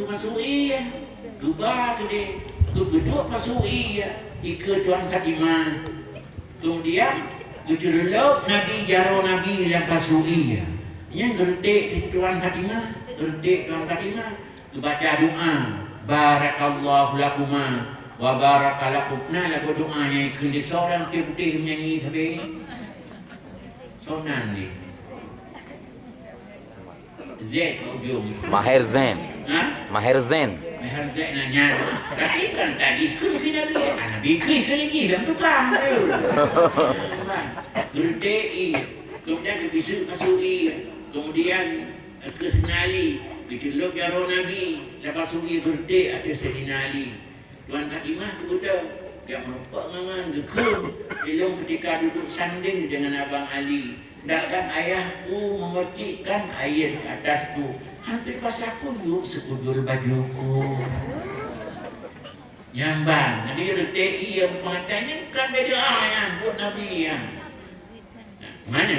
masuk-masuk ya. Dua gede, berdua masuk ya. Tiga Tuan Fatimah. Kemudian Gujuruluk Nabi Jaro Nabi yang kasui ya. Yang gerdek Tuan Fatimah, gerdek Tuan Fatimah. Baca doa, barakallahu lakuma wa barakalakum. Nah lagu doanya kini seorang putih menyanyi tapi sonan ni. Z ujung. Maher Zain. Ha? Maher Zain. Maher Zain nanya. Tapi kan tadi kini Nabi. Nabi kini lagi dalam tukang. Gerdei, kemudian kebisu kasui, kemudian kesenali, diceluk jaro Nabi, lepas sugi gerdei ada sedinali. Tuan Fatimah kemudian dia merupuk memang gekun, elok ketika duduk sanding dengan Abang Ali. Sedangkan ayahku memetikkan air ke atasku, hampir pas aku yuk sekujur bajuku. Nyambang, nanti gerdei yang pengatanya kan beda yang buat Nabi yang. Mana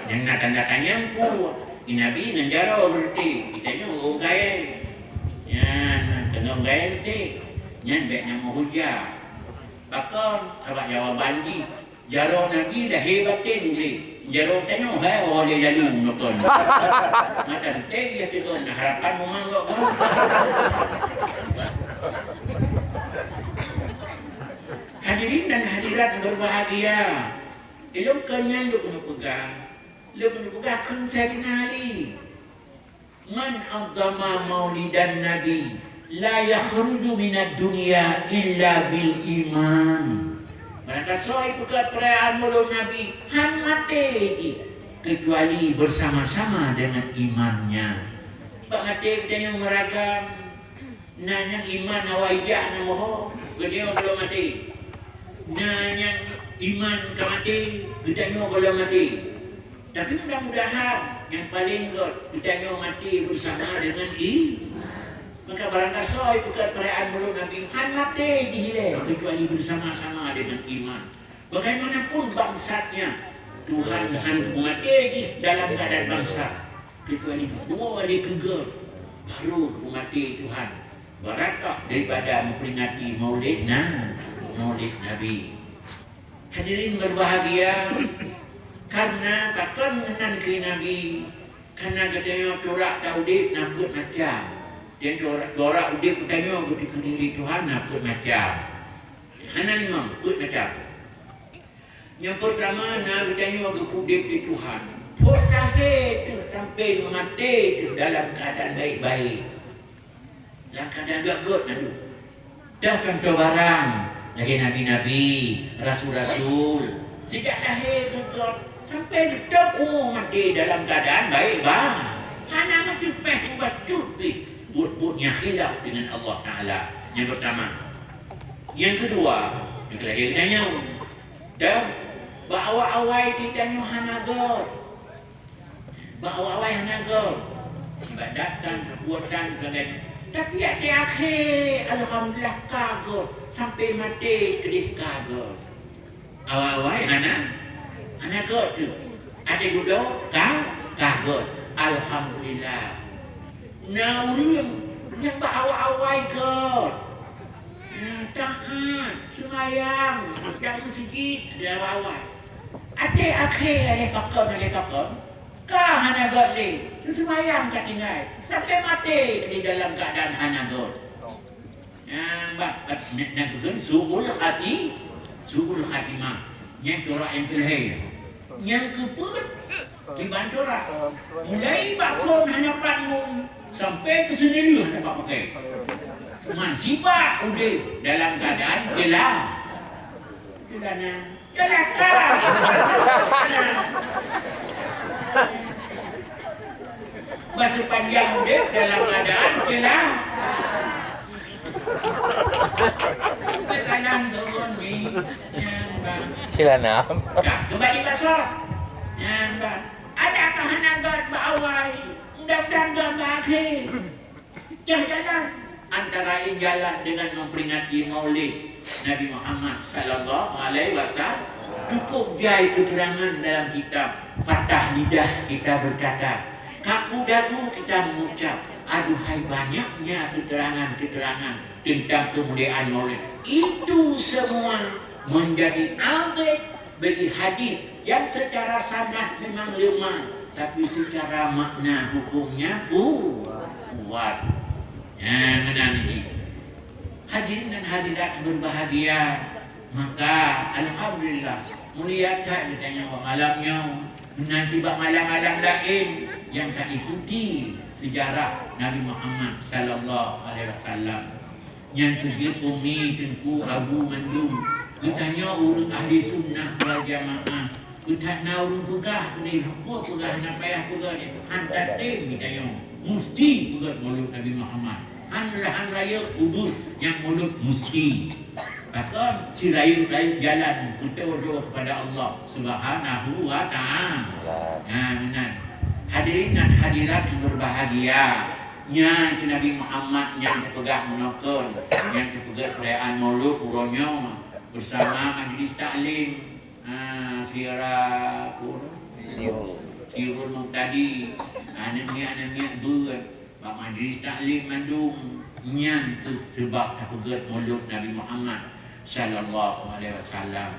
yang nak tanda-tanya ku Nabi nanjaro berarti kita ni gaya yan tengok gaya berarti yan baiknya mau hujah bahkan awak jawaban di jaro Nabi dah hebatin ni jaro tanya hai oleh lalu nonton mata teh ya tu harapan memang kok hadirin dan hadirat berbahagia. Ilmu kalian lu kena pegang kun Sayyidina Ali. Man azama maulidan Nabi la yakhruju minad dunya illa bil iman. Mereka soal pegang perayaan maulid Nabi han mati kecuali bersama-sama dengan imannya. Pak mati kita yang meragam nanya iman awajah namoh beliau belum mati. Nanya iman ke mati, kita nyo boleh mati. Tapi mudah-mudahan yang paling good kita nyo mati bersama dengan maka barangkali soal bukan perayaan maulid Nabi han mati dihilai kecuali bersama-sama dengan iman. Bagaimanapun bangsanya Tuhan han mati dalam keadaan bangsa kecuali dua kali gegar baru mati Tuhan. Barakah daripada memperingati maulid Nabi. Hadirin berbahagia, karena takkan mengenal ke Nabi, karena katanya corak taudip nakut macam, dan corak udip katanya ketika diri Tuhan nakut macam. Hana lima nakut macam. Yang pertama Nabi katanya udip di Tuhan. Portahe itu sampai mati itu dalam keadaan baik-baik. Dalam keadaan bagus nanti. Dah contoh barang. Lagi nabi-nabi, rasul-rasul sejak lahir betul sampai dekat umur mati dalam keadaan baik bah. Hana masih peh bacut buat-buatnya khilaf dengan Allah Ta'ala. Yang pertama. Yang kedua, yang lagi tanya dan bawa awai kita nyu hanagot. Bawa awai hanagot. Ibadatan, perbuatan kalian. Tapi di akhir alhamdulillah kagut. Sampai mati kedih kagut. Awal-awal anak kot tu. Ada gudo kagut. Alhamdulillah. Nah yang awal-awal kot. Taat, semayang, jangan sedikit dari awal. Ada akhir ada kakak. Kah anak kot ni. Semayang tak tinggal. Sampai mati di dalam keadaan anak kot. Nak tuan subul khatimah yang corak yang kelihir yang keput dibantu lah mulai bakon hanya patmu sampai ke sini dulu dapat pakai masifat udah dalam keadaan jelas basuh panjang udah dalam keadaan jelas Sila nam. Kembali pasal. Adakah hanagat bawai? Mudah-mudahan akhir. Jalan antara jalan dengan memperingati Maulid Nabi Muhammad sallallahu alaihi wasallam. Cukup jai keterangan dalam kitab. Patah lidah kita berkata, kaku dagu kita mengucap, aduhai banyaknya keterangan-keterangan tentang kemuliaan maulid. Itu semua menjadi alat bagi hadis yang secara sanad memang lemah, tapi secara makna hukumnya kuat. Benar ini. Hadirin dan hadirat berbahagia, maka alhamdulillah mulia tak ditanya malamnya nanti malam-malam lain yang tak ikuti sejarah Nabi Muhammad sallallahu alaihi wasallam. Yang segi umi tengku abu mandum. Ditanya urut ahli sunnah wal jamaah. Ditanya urut pegah ni, apa pegah nak payah pegah ni. Hantar tim ditanya. Mesti pegah mulut Nabi Muhammad. Han raya udus yang mulut mesti. Bahkan si rayu-rayu jalan berdoa kepada Allah Subhanahu wa ta'ala. Benar. Hadirin dan hadirat yang berbahagia, yang Nabi Muhammad yang dipegang menokon, yang dipegang perayaan Maulud uronyo bersama majlis taklim Sirul Muqtadi, anak-anak buat Pak majlis taklim mandung yang tu sebab dipegang Maulud Nabi Muhammad sallallahu alaihi wasallam.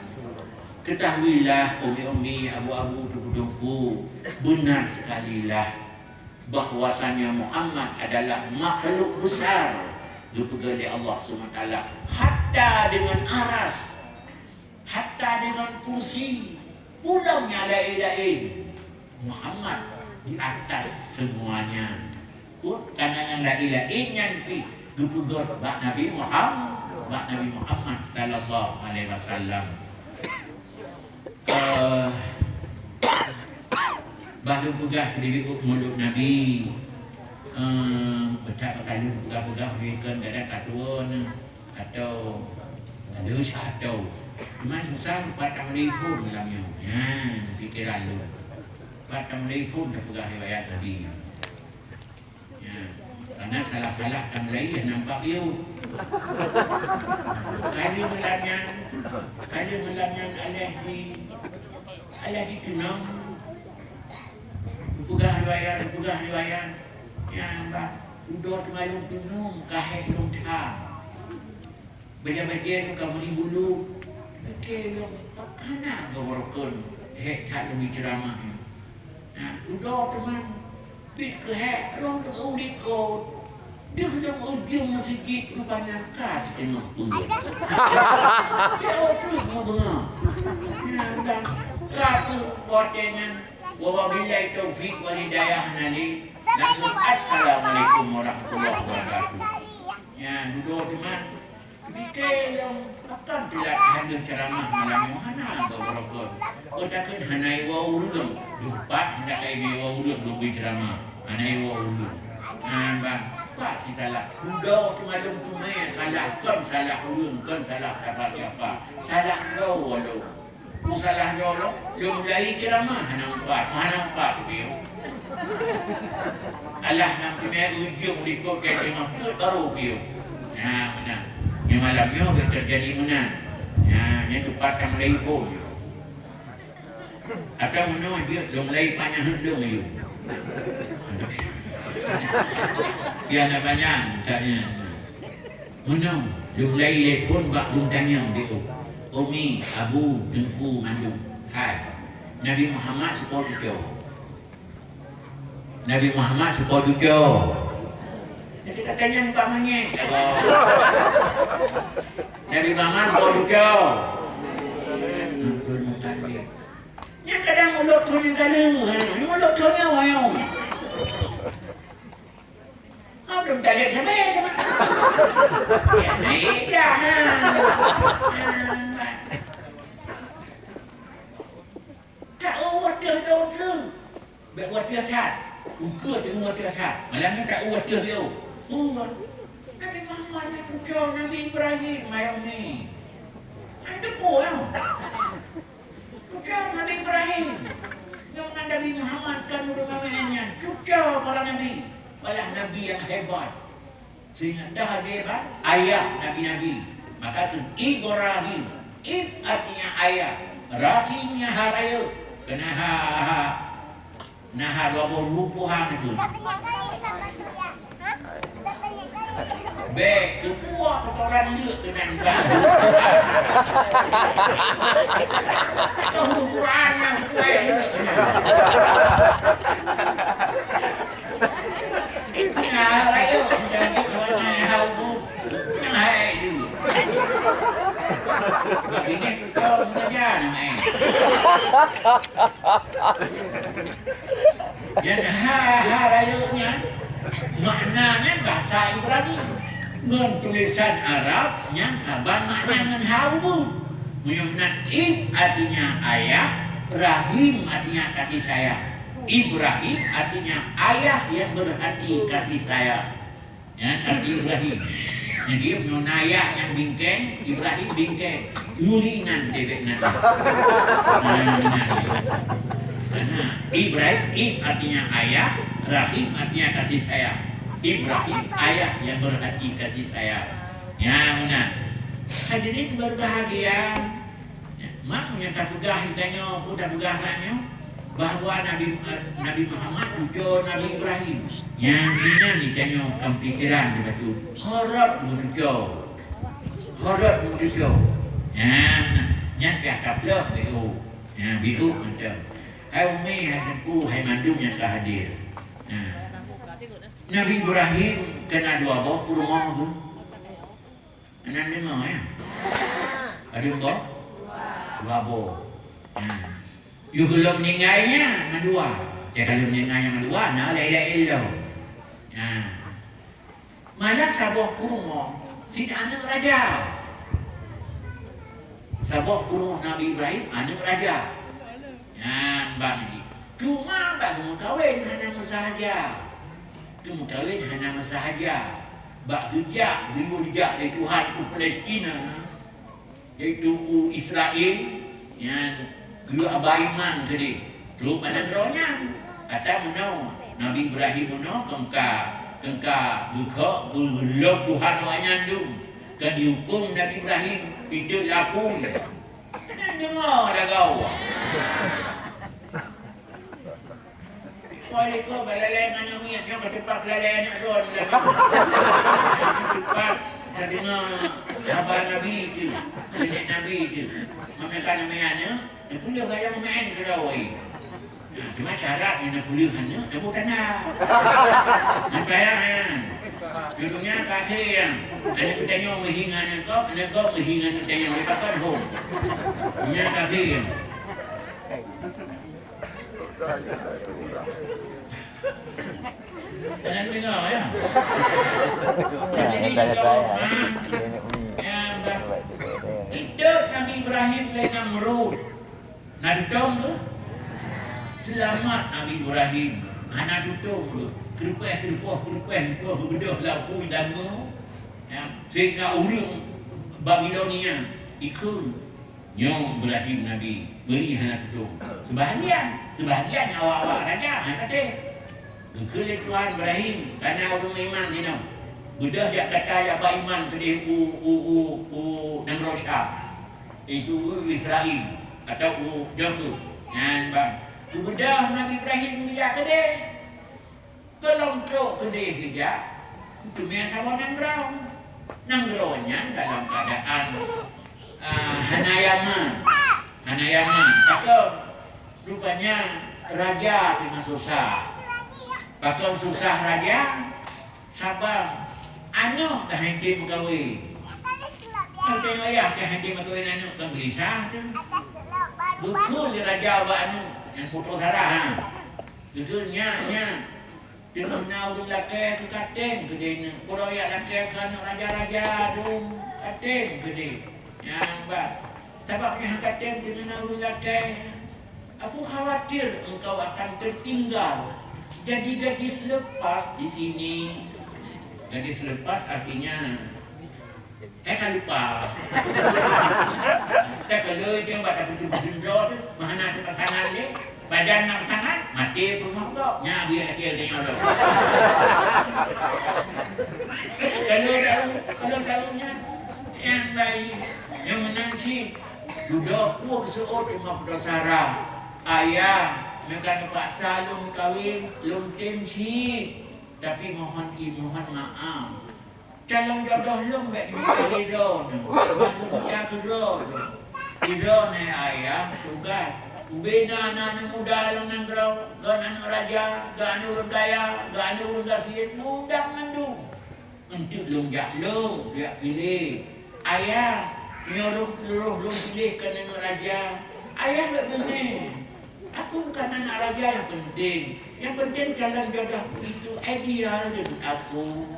Ketahuilah umi-umi, abu-abu, tuku-tuku, benar sekali lah bahwasanya Muhammad adalah makhluk besar dipegah oleh Allah SWT. Hatta dengan aras, hatta dengan kursi, pulaunya lain-lain, Muhammad di atas semuanya. Karena yang lain-lain yang dipegah Nabi Muhammad sallallahu alaihi wasallam. Bahagian pegah diri mulut Nabi pecah kali pegah-pegah berikan dalam katuan atau ada satu cuma susah 4 telefon dalamnya fikiran lu 4 telefon dah pegah riwayat tadi karena salah-salah kan lain yang nampak you kali melamnya alah dikenang pegah riwayat yang udah termalung tunung kahek long ta baca-baca kamu di bulu betul mana gawarkan hek tak lebih ceramah udah teman pik ke hek long tu ulik ko dia sudah ujung masjid rupanya kas tengok tu dia tu mau dengar dan satu kotengan wabillahi taufik wal hidayah nali langsung assalamualaikum warahmatullahi wabarakatuh. Ya, duduk teman. Fikir yang akan tidak ada ceramah malam mana beberapa. Otakkan hanai wawulung, jumpat hendak kayak wawulung lebih ceramah. Hanai wawulung. Bang, pak kita lah. Duduk temalung tumai salah ulung, kan salah siapa. Salah kau walau. Salah jolo, dia mulai ceramah mana empat dia. Allah nak kena ujung likut ke tengah tu baru dia. Mana? Yang malamnya dia terjadi mana? Yang tempat yang mulai pun. Atau mana dia mulai panjang hendung dia. Dia nak banyak tanya. Mana? Dia mulai telefon bak tanya dia. Umi, abu, tengku, mandung. Hai. Nabi Muhammad sepodujo. Nabi Muhammad sepodujo. Jadi katanya umpamanya. Nabi Muhammad sepodujo. Yang kadang mulut tu yang kala. Mulut tu yang wayang. Kau belum tanya sampai. Ya, naik dah. Tak wadah tu. Baik wadah tak. Ukur dengan wadah tak. Malamnya tak wadah dia. Nabi Muhammad ni pucuk Nabi Ibrahim mayang ni. Anda puang. Pucuk Nabi Ibrahim. Yang Nabi Muhammad kan urutannya. Pucuk para Nabi. Malah Nabi yang hebat. Sehingga dah hebat. Ayah Nabi-Nabi. Maka tu Ibrahim. Artinya ayah. Rahimnya haraya. Kena nah 20 itu. Baik, kepuak kotoran lek ke dan bang. Kau Quran yang kuai lek. Nah, rayo jadi suara hau bu. Yang hai dulu. Ini kau mengajar main. Yang rayunya maknanya bahasa Ibrani. Ngon tulisan Arab yang sabar maknanya hawu. Muyumnan artinya ayah, Rahim artinya kasih sayang. Ibrahim artinya ayah yang berhati kasih sayang. Ya, arti Ibrahim. Jadi menayah yang bingkeng, Ibrahim bingkeng. Yulinan debek nanti. Karena Ibrahim artinya ayah, Rahim artinya kasih sayang. Ibrahim ayah yang berhati kasih sayang. Ya benar. Hadirin berbahagia. Maknya tak pegah hitanya, tak pegah tanya bahawa Nabi Muhammad puja Nabi Ibrahim. Yang ini ditanya dalam pikiran dia tu. Harap muncul. Harap muncul. Yang cakap lah itu. Itu macam. Hai umi, hai aku, hai mandum yang tak hadir. Nabi Ibrahim kena dua bau rumah tu. Anak dengar ya? Ada bau? Dua bau. You belum meninggalnya, dua. Ya kalau meninggalnya dua, nak lelak-lelak. Malah sabah rumah, si anak raja. Sabah rumah Nabi Ibrahim, anak raja. Mbak ni. Cuma mbak mau kahwin hanya sahaja. Cuma kahwin hanya sahaja. Mbak rejak, beribu rejak dari Tuhan ke Palestina. Iaitu Israel. Yang dua abaiman ke dia. Terus pada geronya. Kata menau. Nabi Ibrahim menau. Kengka buka. Belok Tuhan wanyandung. Kan dihukum Nabi Ibrahim. Itu lapung. Kan dengar dah kau. Kau belalai mana miat yang ketepak belalai nak ron lagi. Ketepak dah dengar khabar Nabi itu, nenek Nabi itu. Mereka namanya, dia boleh bayar main ke rawai. Cuma syaratnya nak boleh hanya, dia bukan nak. Nak bayar kan. Dulunya kafir yang ada bertanya menghingan kau, ada kau menghingan bertanya oleh pakai home. Dulunya kafir. Jangan dengar ya. Jadi hidup Nabi Ibrahim lain Namrud. Nadong tu selamat Nabi Ibrahim. Anak tutung tu. Kerupuan berbedah lapu dama. Sehingga urung Babilonia ikut nyong Ibrahim Nabi beri anak tutung. Sebahagian awak-awak raja kata kulit Tuhan Ibrahim karena orang iman ni no. Budak dia kata ya ba iman ke dia Namrud itu Israel atau Jordan. Dan bang budak Nabi Ibrahim dia ke dia kelompok ke dia kerja itu biasa orang Namrudnya dalam keadaan Hanayaman atau rupanya raja dengan susah. Pakau susah raja, sabar. Anu dah henti berkahwin. Kau tengok ayah dah henti berkahwin anu kan gelisah tu. Betul dia raja buat anu yang putus harah. Betulnya. Dia menau tu laki tu katen ke dia. Kalau ayah laki kan raja-raja tu katen ke dia. Yang bah. Sebabnya katen dia menau tu laki. Aku khawatir engkau akan tertinggal. Jadi gadis lepas di sini. Gadis lepas artinya kan lupa. Tak kalau dia buat apa tu benda tu, mana tu pasangan dia, badan nak pasangan, mati rumah pula. Nya dia laki tengok tu. Kalau tahunya yang baik, yang menanti duduk puak seot rumah Putrasara. Ayah mereka terpaksa lum kahwin, lum tensi. Tapi mohon maaf. calon jodoh lu mbak di Ridho aku punya kedua Ridho nih ayah tugas beda anak muda yang nanggrau anak raja anak urun daya anak urun dasir mudah mendung untuk lungjak lu dia pilih ayah nyuruh lu pilih ke anak raja ayah gak bener aku bukan anak raja yang penting calon jodoh itu ideal dengan aku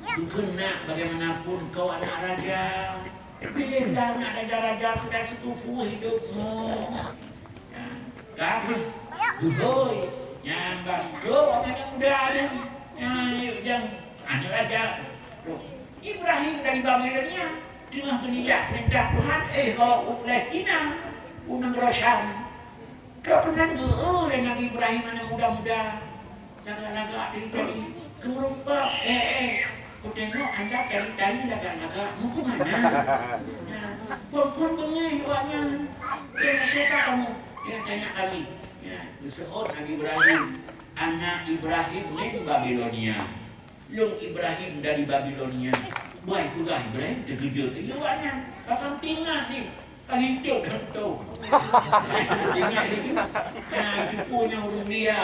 kena bagaimanapun kau anak raja pilihlah anak raja sudah setufu hidupmu bagus boy yang bangko anak muda yang anak raja Ibrahim dari Babilonia dengan perintah Tuhan kalau Palestina unang Rosyam kau pernah oleh Nabi Ibrahim anak muda-muda laga-laga dari kerupa ku tengok anda cari-cari laga-laga mau ke mana? Pun bengih buatnya siapa kamu? Dia tanya kami seorang Nabi Ibrahim anak Ibrahim dari Babilonia Lung Ibrahim dari Babilonia baik juga Ibrahim terkejut buatnya kakak tinggal ni paling jauh kan tu tinggal itu itu punya urung dia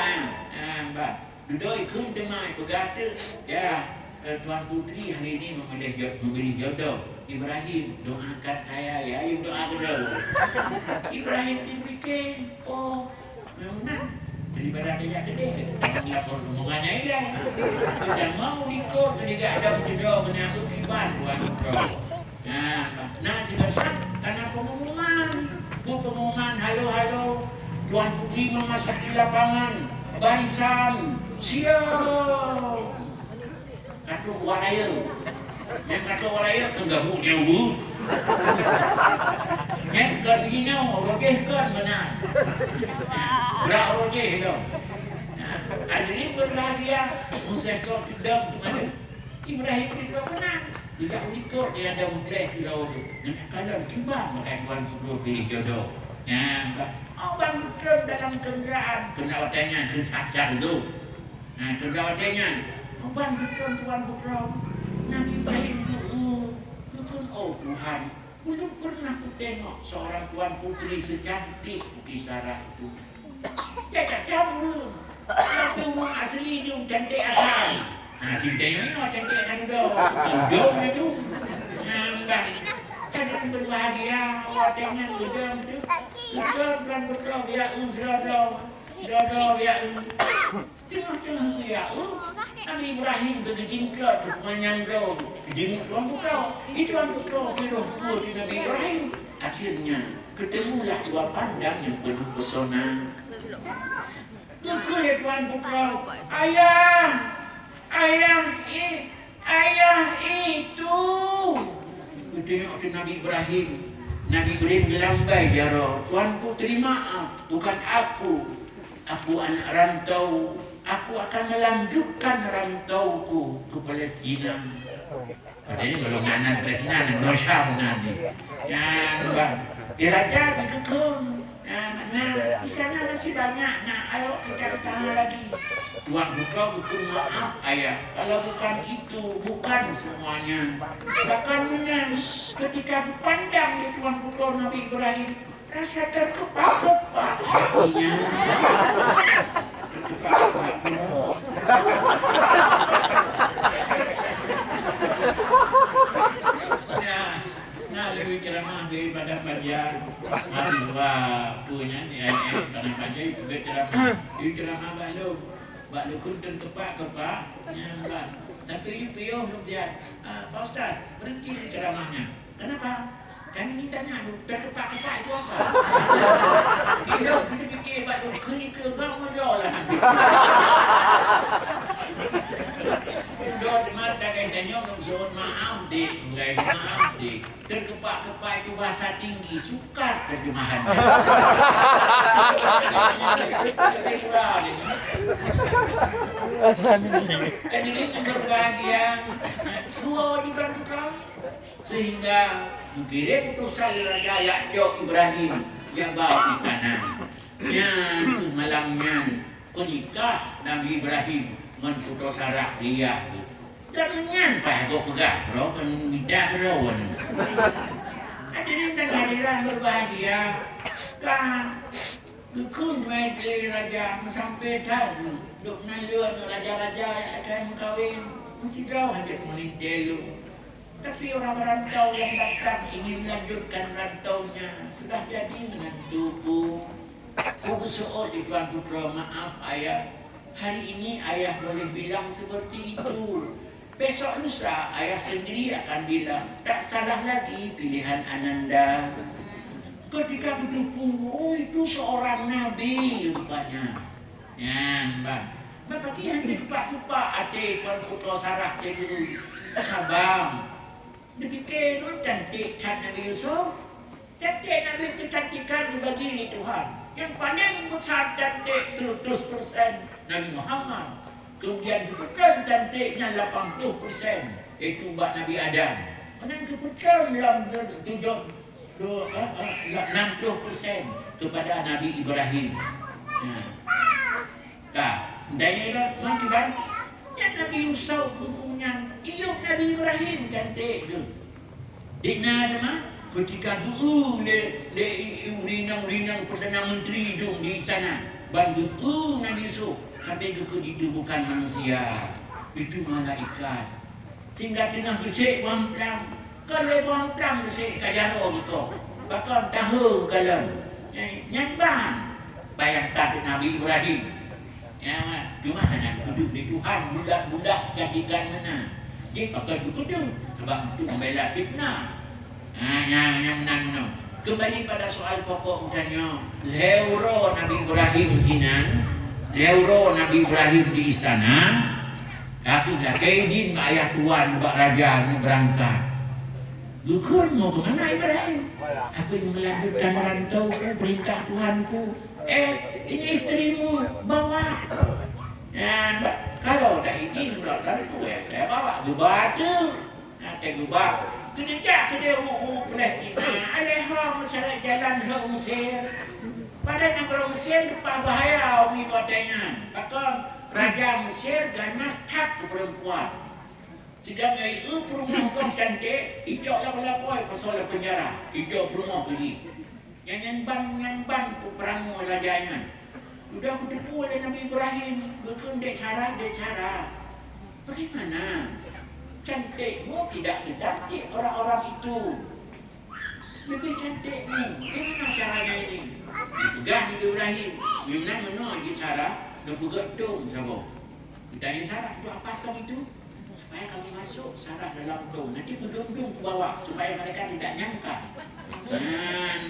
mbak duduk ikut demai pegata ya Tuan Putri hari ini memberi jodoh Ibrahim doakan saya ya ibu doa dulu Ibrahim diberikan memang daripada dia gede lapor omongannya hilang dan mau ikut ketika ada jodoh menyambut iban Tuan Putri nah tidak sah karena pengumuman halo Tuan Putri memasuki lapangan barisan siap kata waraya yang kata waraya kegabung jauh yang kerjanya rogeh kan benar berak rogeh itu hadirin berbahagia Musa tidak Ibrahim itu menang tidak ikut dia ada mutlak di laut kalau timbang mereka Tuan Putri pilih jodoh Abang Putri dalam kenderaan kendawatannya kesacar itu kendawatannya Abang Tuan Putri Nabi Ibrahim itu Tuhan belum pernah ku tengok seorang Tuan Putri secantik Putri Sarah itu dia tak tahu itu asli itu cantik asal cintanya ini cantik asal jauh itu enggak kan berbahagia watanya gedang itu betul Tuan Putri dia jodoh dia tengah-tengah dia Nabi Ibrahim berjingkat menyangkau jingkat Tuan Putri itu Tuan Putri di Nabi Ibrahim akhirnya ketemulah dua pandang yang penuh pesona ya Tuan Putri ayah itu tengok ke Nabi Ibrahim melambai jaro Tuan Putri maaf bukan aku anak rantau aku akan melanjutkan rantauku ke Palestina. Padahal kalau anak Palestina Rosyam nanti. Bang, raja didukung. Di sana masih banyak. Ayo kita ke sana lagi. Tuan Putri bukan maaf ayah. Kalau bukan itu, bukan semuanya. Bahkan menangis ketika dipandang di Tuan Putri Nabi Ibrahim. Rasa terkepak-kepak hatinya. Lebih ceramah daripada pelajar mahasiswa punya karena pelajar itu ceramah itu ceramah baklo kunten kepak tapi itu piuh dia Pak Ustaz berhenti ceramahnya kenapa? Kan ini tanya terkepak-kepak itu apa? Dia fikir baklo ke bang modal lah Dot mata kaitannya untuk maaf dik terkepak-kepak itu bahasa tinggi sukar terjemahannya dan ini berbahagia dua wajiban tukang sehingga mengirim utusan Raja Yakub Ibrahim yang bawa istana malamnya menikah Nabi Ibrahim dengan putus Sarah dia Ganyan pa ako pagkakro, kung midakroon. Hadirin dan hadirat berbahagia. Dukun medley raja sampai tahu duk nalun raja-raja yang akan kawin masih jauh hendak meninjau. Tapi orang rantau yang datang ingin melanjutkan rantaunya sudah jadi menantuku. Ku bersoal di Tuan Putra, maaf ayah. Hari ini ayah boleh bilang seperti itu. Besok lusa ayah sendiri akan bilang tak salah lagi pilihan Ananda. Ketika berjumpa, oh itu seorang nabi rupanya. Ya, Mbak. Bapak dia dipak-tupak hati Tuan Putra Sarah itu Sabang. Dipikir cantik kan Nabi Yusuf. Cantik Nabi kecantikan dibagi Tuhan. Yang paling besar cantik 100% Nabi Muhammad. Kemudian kebetulan cantiknya 80%. Itu Mbak Nabi Adam. Dan kebetulan dalam 60% kepada Nabi Ibrahim. Nah, dan ini kan yang Nabi Yusuf punya iuk Nabi Ibrahim cantik tu. Dina ada mah ketika dulu le urinang Perdana Menteri tu di sana bantu Nabi Yusuf sampai ke itu bukan manusia, itu malaikat. Sehingga tengah bersih wamplang. Kalau wamplang bersih kajaro gitu. Bahkan tahu kalau nyambang bayangkan Nabi Ibrahim. Ya, cuma hanya duduk di Tuhan, budak-budak jadikan mana. Dia pakai begitu sebab itu membela fitnah. Yang menang. Kembali pada soal pokok misalnya, leuro Nabi Ibrahim di sini, leuro Nabi Ibrahim di istana. Aku dah kaidin ayah tuan buat raja ni berangkat. Dukun mau ke mana Ibrahim? Aku yang melanjutkan rantau perintah Tuhanku. Ini istrimu bawa. Ya, kalau dah izin berangkat tu saya bawa gubah tu. Nanti gubah. Kejap dia Palestina. Alehah masyarakat jalan ke Mesir. Pada negara Mesir lepas bahaya umi katanya. Bahkan Raja Mesir ganas tak ke perempuan. Sedangkan itu perumah pun cantik, ijak lapar-lapar pasal penjara. Ijak perumah pergi. Yang nyamban peperangu rajanya. Sudah bertemu oleh Nabi Ibrahim. Berkun dek cara. Bagaimana? Cantikmu tidak secantik orang-orang itu. Lebih cantikmu. Bagaimana caranya ini? Dipegang Nabi Ibrahim. Memang menolak di cara. Dia bergetung sama. Ditanya Sarah, itu apa itu? Supaya kami masuk Sarah dalam dom. Nanti berdum-dum ke bawah. Supaya mereka tidak nyangka.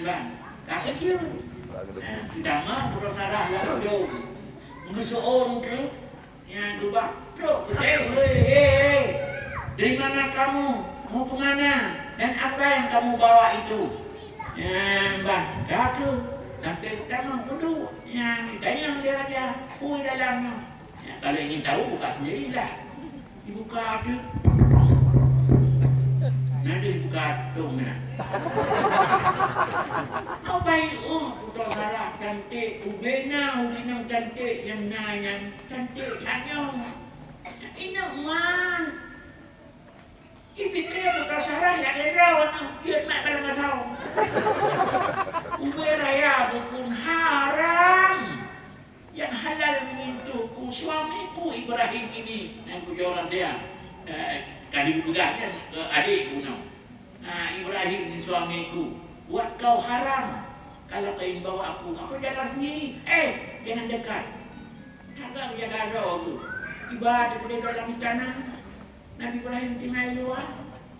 Bang. Kata dia. Tidak mahu Sarah dalam dom. Mengesuon ke. Yang dubah. Hei. Dari mana kamu? Mau ke mana? Dan apa yang kamu bawa itu? Bang. Kata. Sampai utama dulu. Yang ditanya dia aja. Dalamnya. Kalau ingin tahu, buka sendirilah. Dibuka tu. Nanti buka dong. Apa itu? Putra Sarah cantik. Ubena cantik. Yang nanya cantik. Hanya. Ini man. Ipikir Putra Sarah yang ada orang. Dia nak pada masalah. Uberaya bukan haram. Yang halal menyentuhku suamiku Ibrahim ini. Yang kujualan dia kali budaknya adik guna. Ibrahim ini suamiku. Buat kau haram. Kalau kau ingin bawa aku jalan sendiri. Jangan dekat. Takkan jaga roh. Ibadah di dalam istana. Nabi Ibrahim tinggal luar.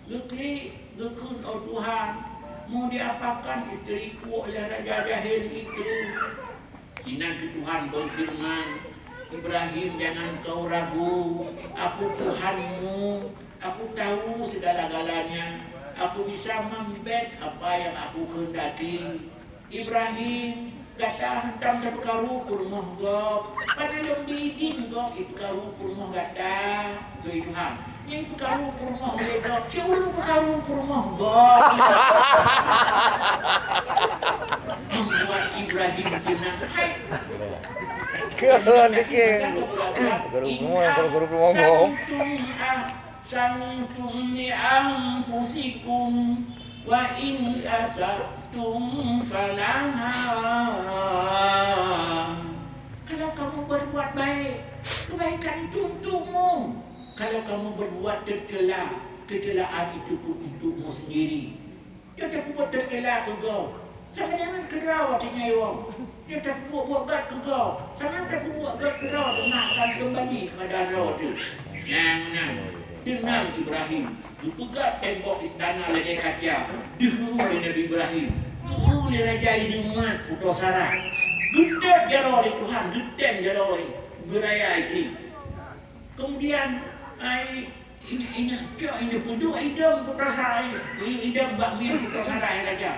Lekun oh Tuhan. Mau diapakan istriku oleh Raja Jahil itu. Sinan ke Tuhan berfirman, Ibrahim jangan kau ragu, aku Tuhanmu, aku tahu segala-galanya, aku bisa membet apa yang aku kehendaki. Ibrahim kata hentam dan perkaru kurmah gok, pada yang diizin gok itu perkaru kurmah kata ke Tuhan. Yang perkaru kurmah oleh gok, cium perkaru kurmah gok. Membuat Ibrahim tenang. Hai. Keren dikit. Guru ngomong. ahsantum li anfusikum wa in asa'tum falaha. Kalau kamu berbuat baik, kebaikan itu untukmu. Kalau kamu berbuat tercela, kecelaan itu untukmu sendiri. Dia tak buat tercela ke kau. Sama jangan kerau hatinya orang. Dia tak buat berat ke kau. Sama tak buat berat ke kau. Dengarkan kembali kepada roh itu. Dengan Ibrahim. Dipegat tembok istana Raja Kaca. Dihuru oleh Nabi Ibrahim. Dihuru oleh Raja Inumat Putra Sarah. Gedek jala oleh Tuhan. Gedek jala oleh Beraya itu. Kemudian ini puduk hidung Putra Sarah ini. Hidung bakmi Putra Sarah yang Raja.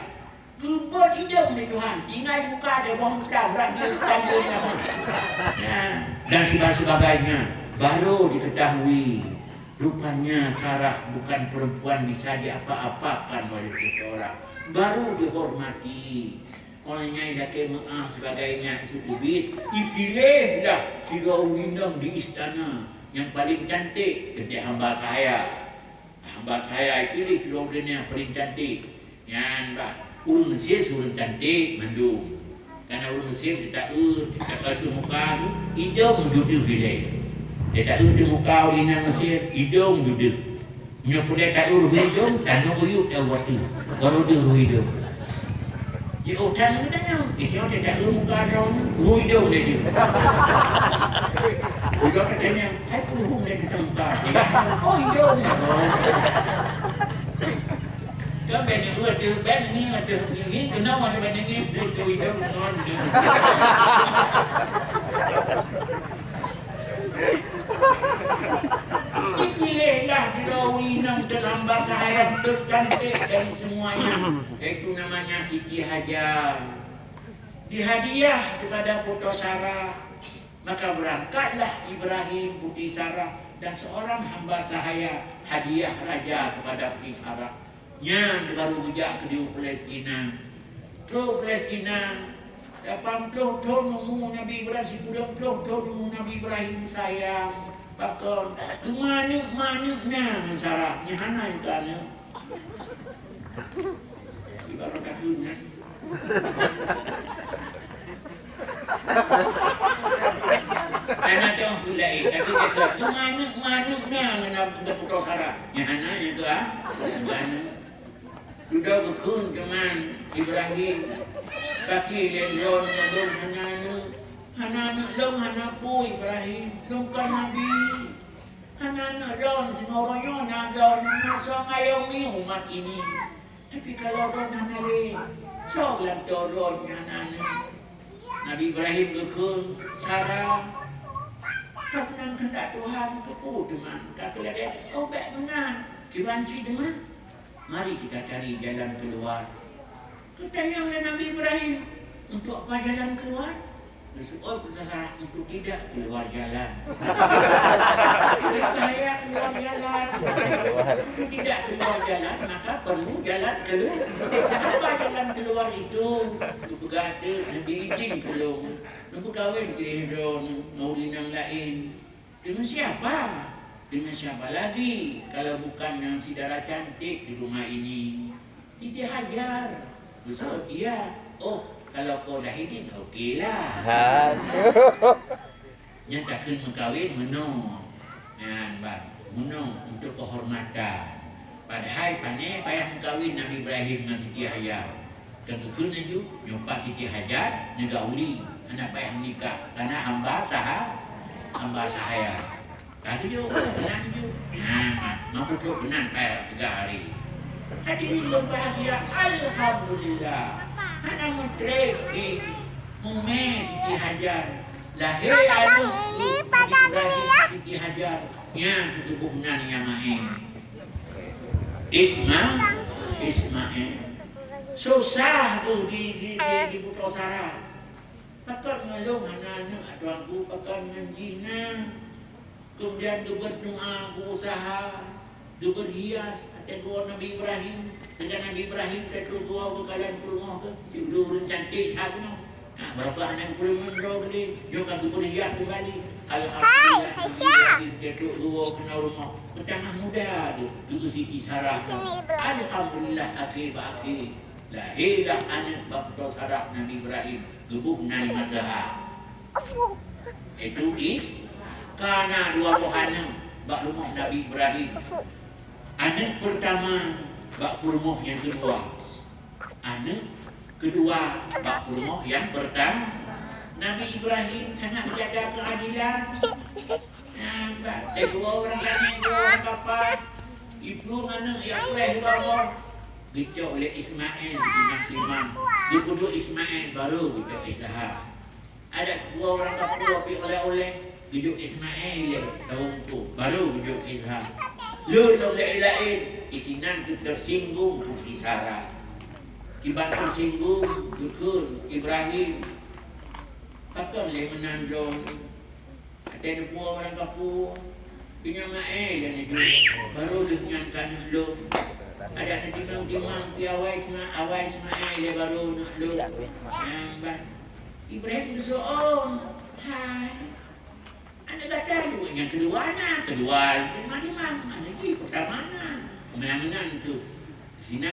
Gebut hidung ni Tuhan. Tinggal muka dia bawang besar. Berat dia tanda nama. Dan sebagainya. Baru diketahui. Rupanya Sarah bukan perempuan bisa diapa-apakan oleh seseorang. Baru dihormati. Olehnya dia maaf sebagainya. Itu duit. Dipilihlah si Rawinam di istana. Yang paling cantik. Ketika hamba saya. Hamba saya pilih si Rawinam yang paling cantik. Yang Urus Mesir suruh cantik mandung. Karena urus Mesir dia tak ada muka tu hidung duduk dia. Dia tak ada muka orang Mesir hidung duduk. Nyok dia tak urus hidung dan nak uyuk tahu waktu. Baru dia urus hidung. Dia orang ni tanya, dia tak ada muka orang urus hidung dia tu. Dia katanya, "Hai pun dia tak muka." Oh hidung. Có bên này vừa từ bên này là từ nghĩ từ đâu mà bên này nghe từ từ đâu ngon Dipilihlah di Rawinam dalam bahasa Arab tercantik dari semuanya. Itu namanya Siti Hajar. Dihadiah kepada Putra Sarah. Maka berangkatlah Ibrahim putri Sarah dan seorang hamba sahaya hadiah raja kepada putri Sarah. Yang baru bijak ke di Palestina. Ke Palestina 80 tahun nunggu Nabi Ibrahim 90 tahun nunggu Nabi Ibrahim sayang. Bakal mana Sarah nyahana itu ana. Ibarat katuna. Anak tu mulai tapi kata mana Putra Sarah nyahana itu mana. Sudah berkun cuman Ibrahim kaki lendon ngedong hanana long hanapu Ibrahim long kan Nabi hanana don sinoroyo na don masa ngayon ni umat ini tapi kalau don hanale sok lang doron hanana Nabi Ibrahim berkun Sarah kebenaran kehendak Tuhan kepu teman kata dia oh baik benar dibanci teman. Mari kita cari jalan keluar. Ketanya oleh Nabi Ibrahim, untuk apa jalan keluar? Bersyukur Sarah untuk tidak keluar jalan. Saya keluar jalan. Untuk tidak keluar jalan, maka perlu jalan keluar. Apa jalan keluar itu? Itu berkata, Nabi izin belum. Nabi kahwin kira Maulinang lain. Dengan siapa? Dengan siapa lagi kalau bukan yang si darah cantik di rumah ini? Siti Hajar. Besok dia. Oh, kalau kau dah izin, okeylah. Yang takkan mengkawin menung. Menung untuk kehormatan. Padahal pandai payah mengkawin Nabi Ibrahim dengan Siti Hajar. Dan kekuna juga nyumpa Siti Hajar negauli anak payah menikah karena hamba sahaya. Tadi juga, benar juga. Mampu tu benar payah 3 hari. Hadirin berbahagia, Alhamdulillah. Anak menteri Umeh Siti Hajar. Lahir anak Ibrahim Siti Hajar. Yang tubuh benar yang main. Ismail. Susah tu di Putra Sarah. Pakat ngelong anak-anak tuanku pakat menjina. Kemudian dia berdoa, berusaha, dia berhias atas doa Nabi Ibrahim. Dengan Nabi Ibrahim saya doa ke kalian ke rumah ke. Dia cantik sana. Nah, berapa anak boleh mendoa boleh, juga boleh ya kembali. Alhamdulillah, dia dua kena rumah. Pertama muda tu, dulu Siti Sarah. Alhamdulillah, akhir-akhir. Lahirlah anak bapa Sarah Nabi Ibrahim, gebuk Nabi Mazhar. Itu karena dua anak bak rumah Nabi Ibrahim. Anak pertama bak rumah yang kedua. Anak kedua bak rumah yang pertama. Nabi Ibrahim sangat menjaga keadilan. Dua orang yang dua kapal, ibu anak yang boleh bawa, dicok oleh Ismail binah Imam. Dia kedua Ismail baru dicok Ishak. Ada dua orang kapal oleh dicok Ismail tahunku baru dicok Ishak. Lu oleh isinan tu tersinggung di Sarah. Tiba tersinggung dukun Ibrahim. Kata dia menandung. Ada dua orang kapu punya mae dan itu baru dengankan lu. Ada timang-timang awai semai dia baru nak lu. Nampak. Ibrahim bersoal. Hai. Anda kata lu yang kedua mana? Kedua timang-timang. Anak itu pertama mana? Menang-menang tu.